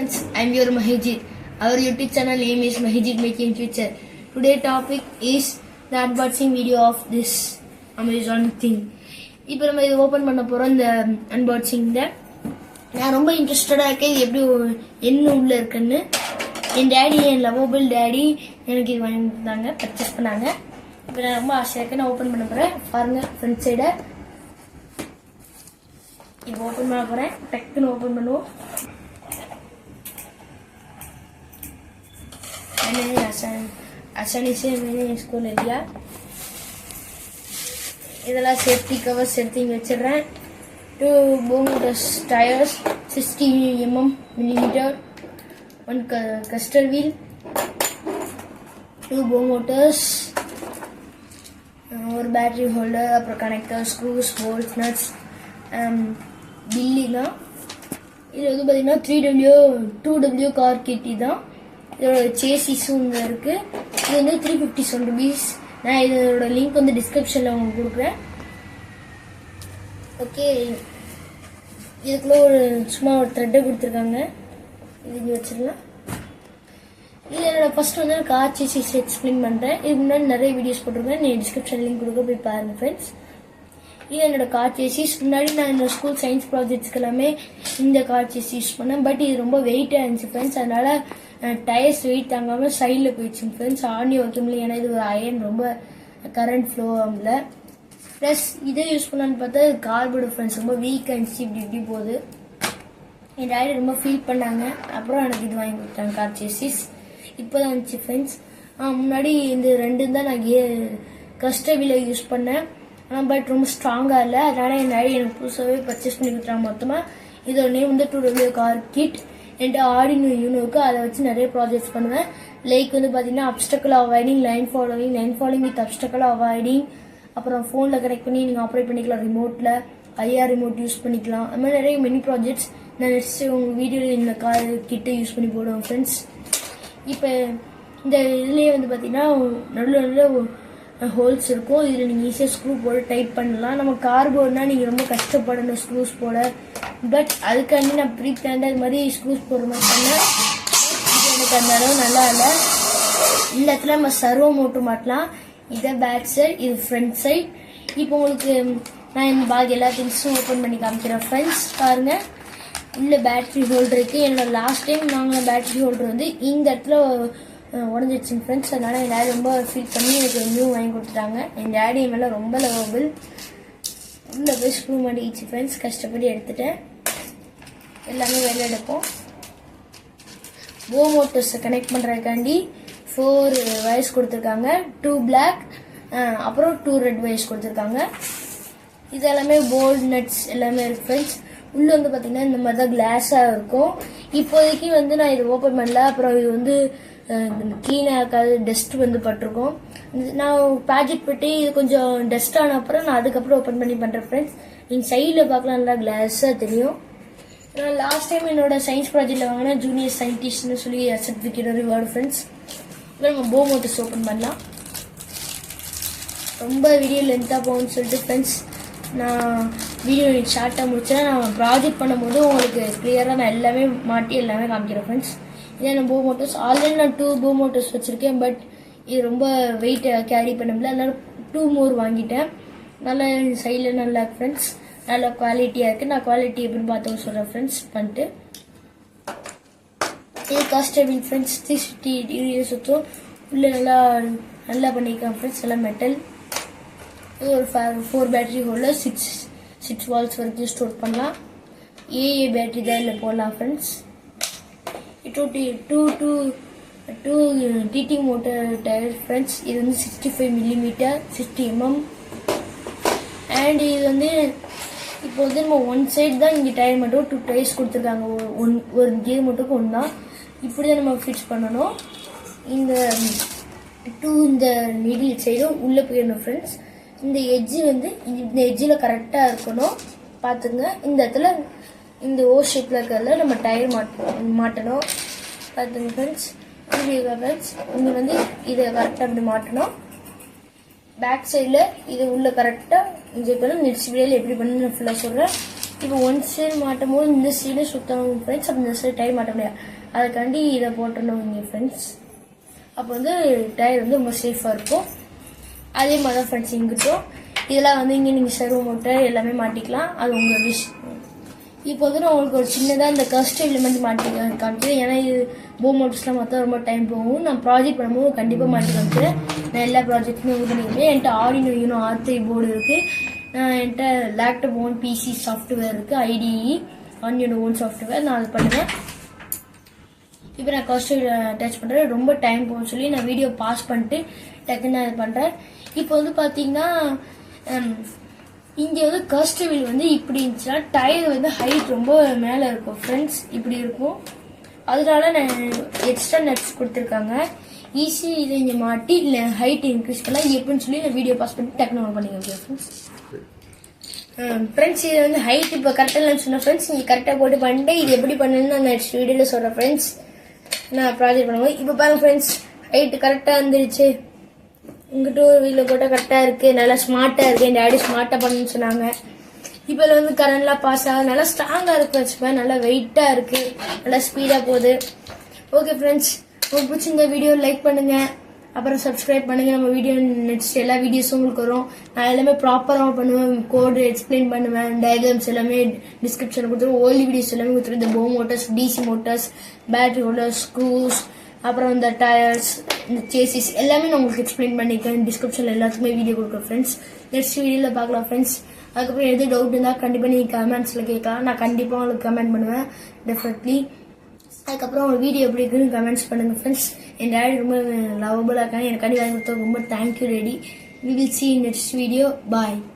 I'm your Mahijit. Our YouTube channel name is Mahijit Making Future. Today topic is the unboxing video of this Amazon thing. இப்போ நம்ம இது open பண்ண போறோம் இந்த அன்பாக்சிங்ல. நான் ரொம்ப இன்ட்ரெஸ்டடா இருக்கேன் இது எப்படி என்ன உள்ள இருக்குன்னு. என் டாடி என் லவபிள் டாடி எனக்கு இது வாங்கி தந்தாங்க பர்ச்சேஸ் பண்ணாங்க. இப்போ நான் ரொம்ப ஆசையா இருக்கேன் நான் ஓபன் பண்ண போறேன். பாருங்க ஃப்ரண்ட் சைட. இப்போ ஓபன் பண்ண போறேன். டக்குன்னு ஓபன் பண்ணுவோம். आसानी से मैंने इसको ले लिया. இதெல்லாம் சேஃப்டி கவர்ஸ் எடுத்து வச்சிடுறேன். 2 Bomotus tires 60 mm, 1 caster wheel, 2 Bomotus, ஒரு பேட்டரி ஹோல்டர், அப்புறம் கனெக்டர், ஸ்க்ரூஸ், போல்ட், நட்ஸ், பில்லி தான். இது வந்து பார்த்தீங்கன்னா 2W கார் கிட் தான். இதோட சேசிஸும் இங்கே இருக்கு. இது வந்து 357 rupees. நான் இதோட லிங்க் வந்து டிஸ்கிரிப்ஷன்ல உங்களுக்கு கொடுக்குறேன். ஓகே, இதுக்குள்ள சும்மா ஒரு த்ரெட்டை கொடுத்துருக்காங்க. இதுக்கு வச்சிடலாம். இது என்னோட ஃபர்ஸ்ட் வந்து கார் சேசிஸ் எக்ஸ்பிளைன் பண்றேன். இதுக்கு முன்னாடி நிறைய வீடியோஸ் போட்டிருக்கேன். நீ டிஸ்கிரிப்ஷன் லிங்க் கொடுக்க போய் பாருங்க ஃப்ரெண்ட்ஸ். இது என்னோட கார் சேசிஸ். முன்னாடி நான் இந்த ஸ்கூல் சயின்ஸ் ப்ராஜெக்ட்ஸ்க்கு எல்லாமே இந்த கார் சேசிஸ் யூஸ் பண்ணேன். பட் இது ரொம்ப வெயிட்டாக இருந்துச்சு ஃப்ரெண்ட்ஸ். அதனால டயர்ஸ் வெயிட் தாங்காமல் சைடில் போயிடுச்சு ஃப்ரெண்ட்ஸ். ஆணி வைக்க முடியல, ஏன்னா இது ஒரு அயன் ரொம்ப கரண்ட் ஃப்ளோ ஆகல. ப்ளஸ் இதை யூஸ் பண்ணலான்னு பார்த்தா கார்போர்டு ஃப்ரெண்ட்ஸ் ரொம்ப வீக்காக இருந்துச்சு. இப்படி போகுது. என் டாடி ரொம்ப ஃபீல் பண்ணாங்க. அப்புறம் எனக்கு இது வாங்கி கொடுத்தாங்க கார் சேசிஸ். இப்போ தான் இருந்துச்சு ஃப்ரெண்ட்ஸ். முன்னாடி இந்த ரெண்டு தான் நான் கஸ்டவில யூஸ் பண்ணேன். ஆனால் பட் ரொம்ப ஸ்ட்ராங்காக இல்லை. அதனால என் டாடி எனக்கு புதுசாகவே பர்ச்சேஸ் பண்ணி கொடுத்தாங்க மொத்தமாக. இதோட நேம் வந்து 2W கார் கிட். என்கிட்ட ஆர்டினோ யூனோக்கு அதை வச்சு நிறைய ப்ராஜெக்ட்ஸ் பண்ணுவேன். லைக் வந்து பார்த்தீங்கன்னா அப்டக்கிள் avoiding, line following with அப்டக்கிள் avoiding, அப்புறம் ஃபோனில் கனெக்ட் பண்ணி நீங்கள் ஆப்ரேட் பண்ணிக்கலாம். ரிமோட்டில் ஐஆர் ரிமோட் யூஸ் பண்ணிக்கலாம். அது மாதிரி நிறைய மினி ப்ராஜெக்ட்ஸ் நான் நெக்ஸ்ட் உங்கள் வீடியோவில் இந்த கார் கிட்டே யூஸ் பண்ணி போடுவேன் ஃப்ரெண்ட்ஸ். இப்போ இந்த இதுலேயே வந்து பார்த்தீங்கன்னா நடுவில் ஹோல்ஸ் இருக்கும். இதில் நீங்கள் ஈஸியாக ஸ்க்ரூ போட டைப் பண்ணலாம். நம்ம கார்போர்ட்னா நீங்கள் ரொம்ப கஷ்டப்படணும் ஸ்க்ரூஸ் போட. பட் அதுக்காண்டி நான் ப்ரீ பிளான்டாக இது மாதிரி ஸ்க்ரூஸ் போடுற மாதிரி பண்ணேன். இது எனக்கு அந்த அளவு நல்லா இல்லை. இந்த இடத்துல நம்ம சர்வோ மோட்டர் மாட்டலாம். இதை பேக் சைட், இது ஃப்ரண்ட் சைட். இப்போ உங்களுக்கு நான் இந்த பாக் எல்லா திங்ஸும் ஓப்பன் பண்ணி காமிக்கிறேன் ஃப்ரெண்ட்ஸ். பாருங்க, உள்ள பேட்டரி ஹோல்டர் இருக்கு. என்னோட லாஸ்ட் டைம் வாங்கின பேட்டரி ஹோல்டர் வந்து இந்த இடத்துல உடஞ்சிடுச்சுங்க ஃப்ரெண்ட்ஸ். அதனால என் டேடி ரொம்ப ஃபீல் பண்ணி எனக்கு நியூ வாங்கி கொடுத்துட்டாங்க. என் டேடி மேலே ரொம்ப லவபிள். உள்ள போய் ஸ்க்ரூ மாட்டிக்கிச்சு ஃப்ரெண்ட்ஸ். கஷ்டப்பட்டு எடுத்துட்டேன். எல்லாமே வெளில எடுப்போம். போமோட்டர்ஸை கனெக்ட் பண்ணுறதுக்காண்டி 4 வயர்ஸ் கொடுத்துருக்காங்க. 2 பிளாக், அப்புறம் 2 ரெட் வயர்ஸ் கொடுத்துருக்காங்க. இது எல்லாமே போல்ட் நட்ஸ் எல்லாமே இருக்கு ஃப்ரெண்ட்ஸ். உள்ள வந்து பார்த்தீங்கன்னா இந்த மாதிரி தான் கிளாஸாக இருக்கும். இப்போதைக்கு வந்து நான் இதை ஓப்பன் பண்ணல. அப்புறம் இது வந்து கிளீனாக இருக்காது, டஸ்ட் வந்து பட்டிருக்கும். நான் ப்ராஜெக்ட் பற்றி இது கொஞ்சம் டஸ்ட் ஆன அப்புறம் நான் அதுக்கப்புறம் ஓப்பன் பண்ணி பண்ணுறேன் ஃப்ரெண்ட்ஸ். நீங்கள் சைடில் பார்க்கலாம், நல்லா கிளாஸாக தெரியும். நான் லாஸ்ட் டைம் என்னோட சயின்ஸ் ப்ராஜெக்டில் வாங்கினா ஜூனியர் சயின்டிஸ்ட்னு சொல்லி சர்டிஃபிகேட் ரிவார்டு ஃப்ரெண்ட்ஸ். இப்போ நம்ம போமோட்டர்ஸ் ஓப்பன் பண்ணலாம். ரொம்ப வீடியோ லென்த்தாக போகும்னு சொல்லிட்டு ஃப்ரெண்ட்ஸ் நான் வீடியோ ஷார்ட்டாக முடிச்சேன். நான் ப்ராஜெக்ட் பண்ணும்போது உங்களுக்கு கிளியராக நான் எல்லாமே மாட்டி எல்லாமே காமிக்கிறேன் ஃப்ரெண்ட்ஸ். இதே நான் போமோட்டர்ஸ் ஆல்ரெடி நான் 2 போமோட்டர்ஸ் வச்சுருக்கேன். பட் இது ரொம்ப வெயிட் கேரி பண்ண முடியல. அதனால 2 மோர் வாங்கிட்டேன். நல்லா சைடில் நல்லா ஃப்ரெண்ட்ஸ், நல்ல குவாலிட்டியாக இருக்குது. நான் குவாலிட்டி எப்படின்னு பார்த்து சொல்கிறேன் ஃப்ரெண்ட்ஸ் பண்ணிட்டு. இது காஸ்டபிள் ஃப்ரெண்ட்ஸ் 350 டிகிரி சுற்றும். உள்ளே நல்லா பண்ணியிருக்கேன் ஃப்ரெண்ட்ஸ். எல்லாம் மெட்டல். இது ஒரு 4 பேட்டரி ஹோல்டர், 6 வால்ஸ் வரைக்கும் ஸ்டோர் பண்ணலாம். ஏஏ பேட்டரி தான் இதில் போடலாம் friends. 2 TT motor tyre friends. இது வந்து 65 mm, 60 mm. அண்ட் இது வந்து இப்போ வந்து நம்ம 1 சைடு தான் இங்கே டயர் மட்டும் 2 டயர்ஸ் கொடுத்துருக்காங்க. ஒரு கியர் மட்டும் 1 தான். இப்படி தான் நம்ம ஃபிக்ஸ் பண்ணணும். இந்த இந்த மிடில் சைடும் உள்ளே போயிடணும் ஃப்ரெண்ட்ஸ். இந்த எட்ஜு வந்து இந்த எட்ஜில் கரெக்டாக இருக்கணும் பார்த்துங்க. இந்த இடத்துல இந்த ஓ ஷேப்பில் இருக்கிறதுல நம்ம டயர் மாட்டணும் பார்த்துங்க ஃப்ரெண்ட்ஸ். ஃப்ரெண்ட்ஸ் இங்கே வந்து இதை கரெக்டாக அப்படி மாட்டணும். பேக் சைடில் இது உள்ள கரெக்டாக இன்ஜெக்ட் பண்ணணும். நெக்ஸ்ட் வீடியோவில் எப்படி பண்ணணும் ஃபுல்லாக சொல்கிறேன். இப்போ ஒன் சைடு மாட்டும் போது இந்த சைடு சுற்றணும் ஃப்ரெண்ட்ஸ். அப்போ இந்த சைடு டயர் மாட்ட முடியாது, அதுக்காண்டி இதை போட்டணும் இங்கே ஃப்ரெண்ட்ஸ். அப்போ வந்து டயர் வந்து ரொம்ப சேஃபாக இருக்கும். அதே மாதிரி தான் ஃப்ரெண்ட்ஸ் இங்கிட்டும் இதெல்லாம் வந்து இங்கே நீங்கள் சர்வோ மோட்டர் எல்லாமே மாட்டிக்கலாம், அது உங்கள் விஷ். இப்போ வந்து நான் உங்களுக்கு ஒரு சின்னதாக இந்த கஸ்ட் எலிமெண்ட் காமிக்கிறேன். ஏன்னா இது போ மோட்டர்ஸ்லாம் மொத்தம் ரொம்ப டைம் போகும். நான் ப்ராஜெக்ட் பண்ணும்போது கண்டிப்பாக மாட்டி காமிக்கிறேன். நான் எல்லா ப்ராஜெக்ட்டுமே இது பண்ணிக்கிறேன். என்கிட்ட Arduino Uno R3 போர்டு இருக்குது. என்கிட்ட லேப்டாப் ஓன் பிசி சாஃப்ட்வேர் இருக்குது, IDE ஆன் ஓன் சாஃப்ட்வேர். நான் அது பண்ணுவேன். இப்போ நான் கஸ்ட் அட்டாச் பண்ணுறேன். ரொம்ப டைம் போகும்னு சொல்லி நான் வீடியோ பாஸ் பண்ணிட்டு டக்குன்னு நான் இது பண்ணுறேன். இப்போ வந்து பார்த்தீங்கன்னா இங்கே வந்து கஸ்ட் வீல் வந்து இப்படி இருந்துச்சுன்னா டயர் வந்து ஹைட் ரொம்ப மேலே இருக்கும் ஃப்ரெண்ட்ஸ், இப்படி இருக்கும். அதனால நான் எக்ஸ்ட்ரா நட்ஸ் கொடுத்துருக்காங்க. ஈஸி இதை இங்கே மாட்டி இல்லை ஹைட் இன்க்ரீஸ் பண்ணலாம். இது எப்படின்னு சொல்லி நான் வீடியோ பாஸ் பண்ணி டக்குன்னு பண்ணிக்க ஃப்ரெண்ட்ஸ். ஃப்ரெண்ட்ஸ் இது வந்து ஹைட் இப்போ கரெக்டாக இல்லைன்னு சொன்னேன் ஃப்ரெண்ட்ஸ். நீங்கள் கரெக்டாக போட்டு பண்ணிட்டு இது எப்படி பண்ணணும்னு நான் நெக்ஸ்ட் வீடியோவில் சொல்கிறேன் ஃப்ரெண்ட்ஸ். நான் ப்ராஜெக்ட் பண்ணுவேன். இப்போ பாருங்க ஃப்ரெண்ட்ஸ், ஹைட்டு கரெக்டாக இருந்துருச்சு. இங்கிட்ட ஒரு வீலில் போட்டால் கரெக்டாக இருக்குது, நல்லா ஸ்மார்ட்டாக இருக்குது. என் டேடி ஸ்மார்ட்டாக பண்ணுன்னு சொன்னாங்க. இப்போ வந்து கரண்ட்லாம் பாஸ் ஆகும், நல்லா ஸ்ட்ராங்காக இருக்குது வச்சுப்பேன், நல்லா வெயிட்டாக இருக்குது, நல்லா ஸ்பீடாக போகுது. ஓகே ஃப்ரெண்ட்ஸ், உங்களுக்கு பிடிச்சிருந்த வீடியோ லைக் பண்ணுங்கள், அப்புறம் சப்ஸ்கிரைப் பண்ணுங்கள். நம்ம வீடியோ நெக்ஸ்ட் எல்லா வீடியோஸும் உங்களுக்கு வரும். நான் எல்லாமே ப்ராப்பராக பண்ணுவேன், கோடு எக்ஸ்பிளைன் பண்ணுவேன், டயக்ராம்ஸ் எல்லாமே டிஸ்கிரிப்ஷனில் கொடுத்துருவோம். ஓல்டு வீடியோஸ் எல்லாமே கொடுத்துருவோம். இந்த BO motors, DC motors, battery holders, screws, அப்புறம் இந்த டயர்ஸ், இந்த சேசிஸ் எல்லாமே நான் உங்களுக்கு எக்ஸ்பிளைன் பண்ணிக்கிறேன். டிஸ்கிரிப்ஷனில் எல்லாத்துக்குமே வீடியோ கொடுக்குறேன் ஃப்ரெண்ட்ஸ். நெக்ஸ்ட் வீடியோவில் பார்க்கலாம் ஃப்ரெண்ட்ஸ். அதுக்கப்புறம் எது டவுட் இருந்தால் கண்டிப்பாக நீங்கள் கமெண்ட்ஸில் கேட்கலாம். நான் கண்டிப்பாக உங்களுக்கு கமெண்ட் பண்ணுவேன் டெஃபினெட்லி. அதுக்கப்புறம் ஒரு வீடியோ எப்படி இருக்குன்னு கமெண்ட்ஸ் பண்ணுங்கள் ஃப்ரெண்ட்ஸ். என் டேடி ரொம்ப லவபுளாக இருக்காங்க, எனக்காண்டி வாங்கி கொடுத்தா ரொம்ப thank you daddy. We will see in next video. Bye.